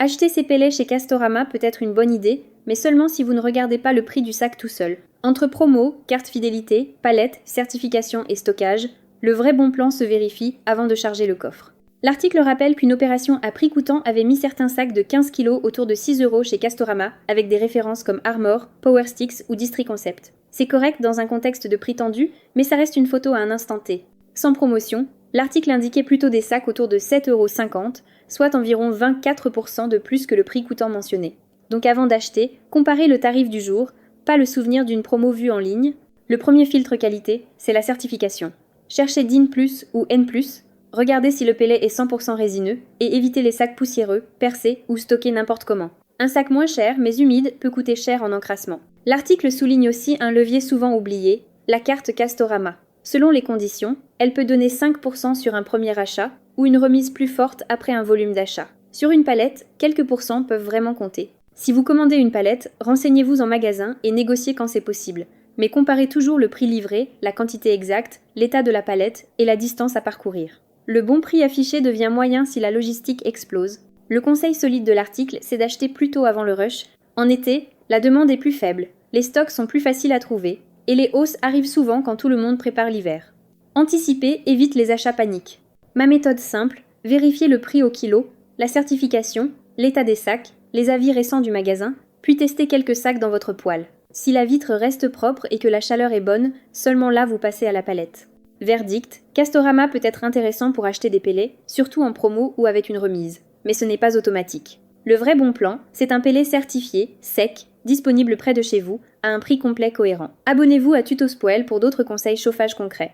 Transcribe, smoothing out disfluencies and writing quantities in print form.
Acheter ces pellets chez Castorama peut être une bonne idée, mais seulement si vous ne regardez pas le prix du sac tout seul. Entre promos, cartes fidélité, palettes, certification et stockage, le vrai bon plan se vérifie avant de charger le coffre. L'article rappelle qu'une opération à prix coûtant avait mis certains sacs de 15 kg autour de 6 € chez Castorama, avec des références comme Armor, Power Sticks ou Distri Concept. C'est correct dans un contexte de prix tendu, mais ça reste une photo à un instant T. Sans promotion, l'article indiquait plutôt des sacs autour de 7,50 €, soit environ 24% de plus que le prix coûtant mentionné. Donc avant d'acheter, comparez le tarif du jour, pas le souvenir d'une promo vue en ligne. Le premier filtre qualité, c'est la certification. Cherchez DIN+, ou N+, regardez si le pellet est 100% résineux, et évitez les sacs poussiéreux, percés ou stockés n'importe comment. Un sac moins cher, mais humide, peut coûter cher en encrassement. L'article souligne aussi un levier souvent oublié, la carte Castorama. Selon les conditions, elle peut donner 5% sur un premier achat, ou une remise plus forte après un volume d'achat. Sur une palette, quelques pourcents peuvent vraiment compter. Si vous commandez une palette, renseignez-vous en magasin et négociez quand c'est possible. Mais comparez toujours le prix livré, la quantité exacte, l'état de la palette et la distance à parcourir. Le bon prix affiché devient moyen si la logistique explose. Le conseil solide de l'article, c'est d'acheter plus tôt avant le rush. En été, la demande est plus faible, les stocks sont plus faciles à trouver, et les hausses arrivent souvent quand tout le monde prépare l'hiver. Anticiper évite les achats paniques. Ma méthode simple, vérifiez le prix au kilo, la certification, l'état des sacs, les avis récents du magasin, puis testez quelques sacs dans votre poêle. Si la vitre reste propre et que la chaleur est bonne, seulement là vous passez à la palette. Verdict, Castorama peut être intéressant pour acheter des pellets, surtout en promo ou avec une remise. Mais ce n'est pas automatique. Le vrai bon plan, c'est un pellet certifié, sec, disponible près de chez vous, à un prix complet cohérent. Abonnez-vous à Tuto Spoil pour d'autres conseils chauffage concrets.